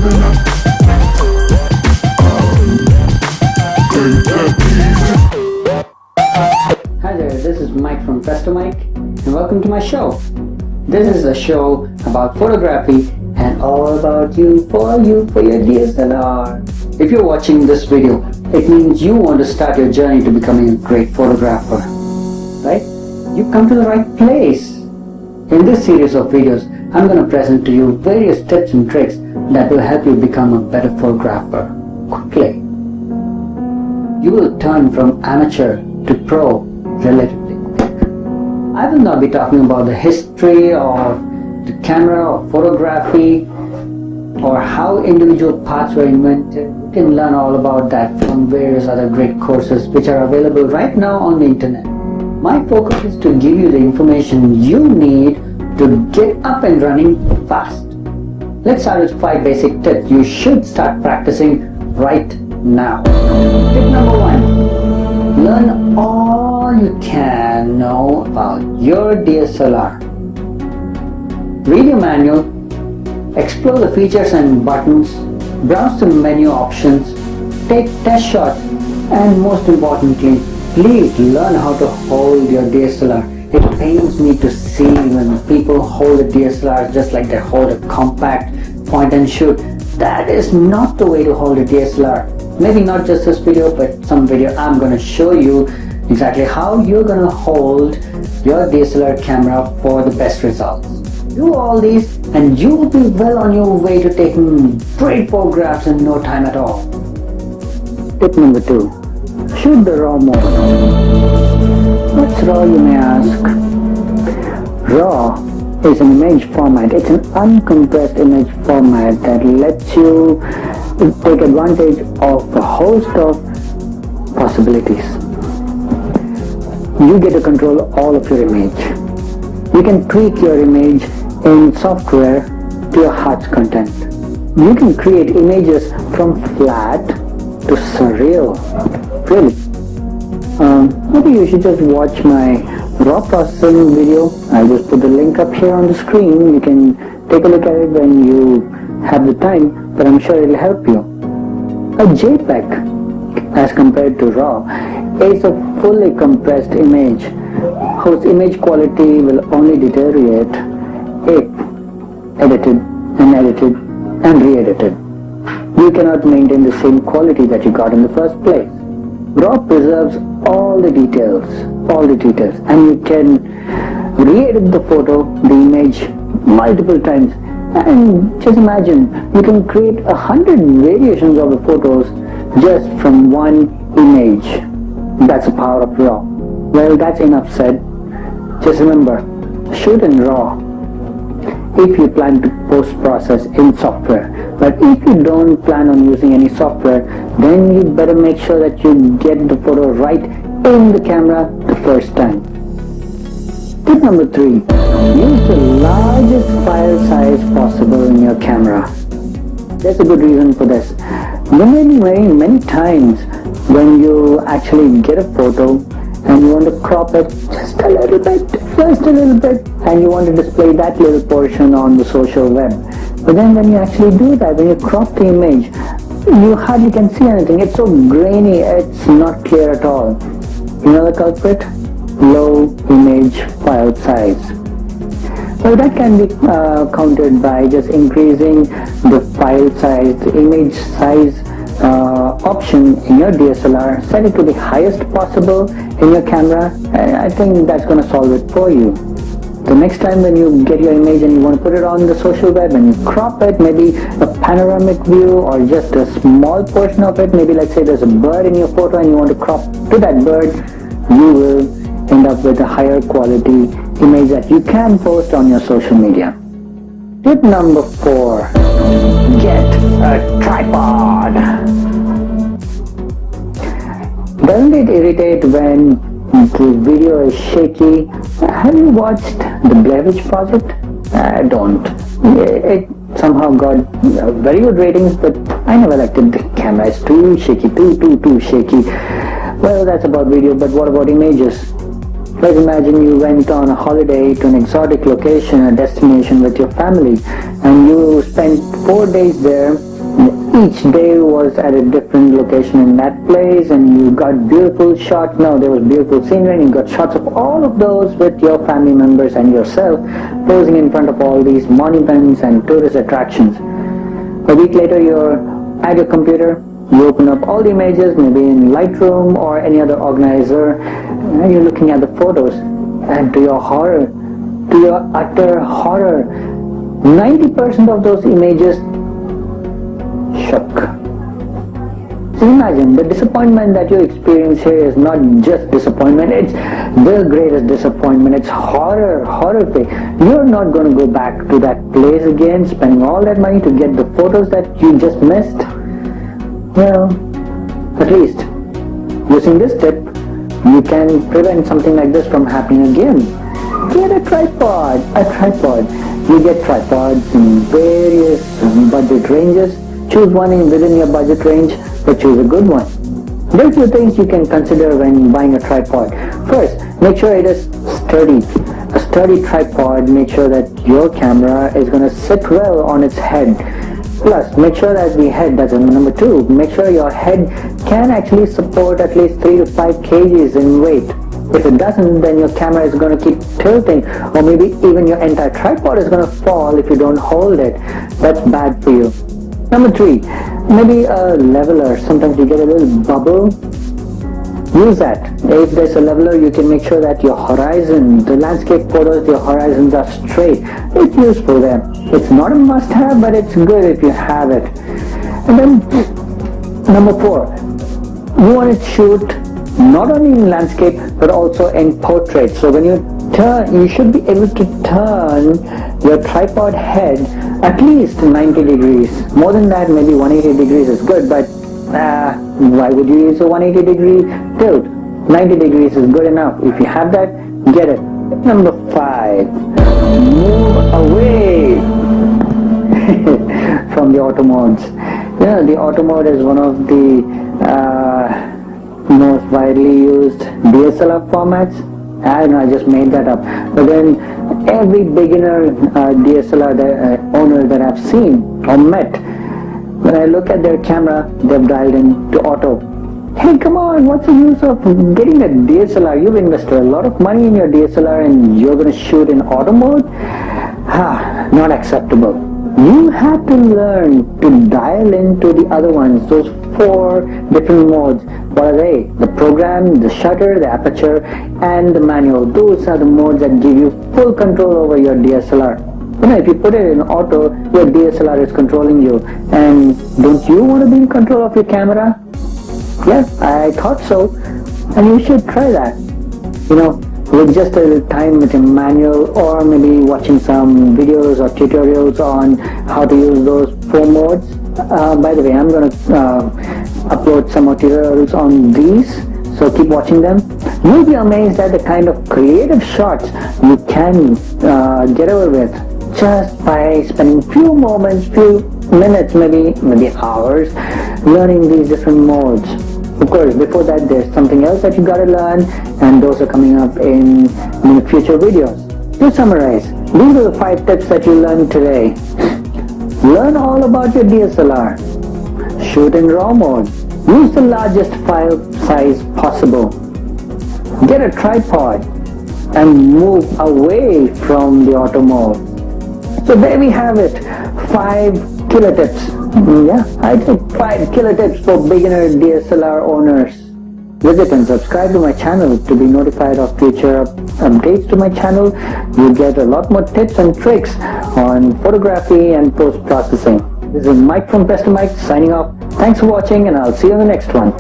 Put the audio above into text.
Hi there, this is Mike from Presto Mike and welcome to my show. This is a show about photography and all about you for your DSLR. If you're watching this video, it means you want to start your journey to becoming a great photographer, right? You've come to the right place. In this series of videos, I'm going to present to you various tips and tricks that will help you become a better photographer quickly. You will turn from amateur to pro relatively quick. I will not be talking about the history of the camera or photography or how individual parts were invented. You can learn all about that from various other great courses which are available right now on the internet. My focus is to give you the information you need to get up and running fast. Let's start with 5 basic tips you should start practicing right now. Tip number 1. Learn all you can know about your DSLR. Read your manual, explore the features and buttons, browse the menu options, take test shots, and most importantly, please learn how to hold your DSLR. It pains me to see when people hold a DSLR just like they hold a compact point and shoot. That is not the way to hold a DSLR. Maybe not just this video, but some video I'm going to show you exactly how you're going to hold your DSLR camera for the best results. Do all these and you will be well on your way to taking great photographs in no time at all. Tip number 2. Shoot the RAW mode. What's RAW, you may ask? RAW is an image format. It's an uncompressed image format that lets you take advantage of a host of possibilities. You get to control all of your image. You can tweak your image in software to your heart's content. You can create images from flat to surreal. Really. Maybe you should just watch my raw processing video. I'll just put the link up here on the screen. You can take a look at it when you have the time, but I'm sure it'll help you. A JPEG, as compared to RAW, is a fully compressed image whose image quality will only deteriorate if edited and re-edited. You cannot maintain the same quality that you got in the first place. RAW preserves all the details, and you can re-edit the photo, the image multiple times. And just imagine, you can create 100 variations of the photos just from one image. That's the power of RAW. Well, that's enough said. Just remember, shoot in RAW if you plan to post-process in software. But if you don't plan on using any software, then you better make sure that you get the photo right in the camera the first time. Tip number 3. Use the largest file size possible in your camera. There's a good reason for this. Many times when you actually get a photo and you want to crop it just a little bit, and you want to display that little portion on the social web. But then when you actually do that, when you crop the image, you hardly can see anything. It's so grainy, it's not clear at all. You know the culprit? Low image file size. Well, that can be countered by just increasing the file size, the image size option in your DSLR. Set it to the highest possible in your camera, and I think that's going to solve it for you. The next time when you get your image and you want to put it on the social web and you crop it, maybe a panoramic view or just a small portion of it, maybe let's say there's a bird in your photo and you want to crop to that bird, you will end up with a higher quality image that you can post on your social media. Tip number 4. Get a tripod. Doesn't it irritate when the video is shaky? Have you watched the Blair Witch Project? Don't. It somehow got very good ratings, but I never liked it. The camera is too shaky, too shaky. Well, that's about video, but what about images? Let's imagine you went on a holiday to an exotic location, a destination with your family, and you spent 4 days there each day was at a different location in that place, and you got beautiful shots. No, there was beautiful scenery, and you got shots of all of those with your family members and yourself posing in front of all these monuments and tourist attractions. A week later, you're at your computer, you open up all the images, maybe in Lightroom or any other organizer, and you're looking at the photos, and to your horror, to your utter horror, 90% of those images shook. So imagine the disappointment that you experience here is not just disappointment, it's the greatest disappointment. It's horrific. You're not going to go back to that place again, spending all that money to get the photos that you just missed. Well, at least using this tip, you can prevent something like this from happening again. Get a tripod. You get tripods in various budget ranges. Choose one within your budget range, but choose a good one. There are a few things you can consider when buying a tripod. First, make sure it is sturdy. A sturdy tripod makes sure that your camera is going to sit well on its head. Plus, make sure that the head, that's number 2, make sure your head can actually support at least 3 to 5 kgs in weight. If it doesn't, then your camera is going to keep tilting, or maybe even your entire tripod is going to fall if you don't hold it. That's bad for you. Number 3, maybe a leveler. Sometimes you get a little bubble. Use that. If there's a leveler, you can make sure that your horizon, the landscape photos, your horizons are straight. It's useful there. It's not a must-have, but it's good if you have it. And then number 4, you want to shoot not only in landscape but also in portrait. So when you turn, you should be able to turn your tripod head at least 90 degrees. More than that, maybe 180 degrees is good, but why would you use a 180 degree tilt? 90 degrees is good enough. If you have that, get it. Number 5, move away from the auto modes. Yeah, the auto mode is one of the most widely used DSLR formats. I don't know, I just made that up. But then every beginner DSLR owner that I've seen or met, when I look at their camera, they've dialed in to auto. Hey, come on, what's the use of getting a DSLR? You've invested a lot of money in your DSLR and you're going to shoot in auto mode? Not acceptable. You have to learn to dial into the other ones, those 4 different modes. What are they? The program, the shutter, the aperture, and the manual. Those are the modes that give you full control over your DSLR. You know, if you put it in auto, your DSLR is controlling you. And don't you want to be in control of your camera? Yeah, I thought so. And you should try that. You know, with just a little time with a manual, or maybe watching some videos or tutorials on how to use those 4 modes. By the way, I'm going to upload some more tutorials on these, so keep watching them. You'll be amazed at the kind of creative shots you can get away with just by spending few moments, few minutes, maybe hours learning these different modes. Of course, before that, there's something else that you gotta learn, and those are coming up in future videos. To summarize, these are the 5 tips that you learned today. Learn all about your DSLR. Shoot in RAW mode. Use the largest file size possible. Get a tripod and move away from the auto mode. So there we have it, 5 killer tips. Yeah, I think 5 killer tips for beginner DSLR owners. Visit and subscribe to my channel to be notified of future updates to my channel. You get a lot more tips and tricks on photography and post-processing. This is Mike from Best of Mike signing off. Thanks for watching, and I'll see you in the next one.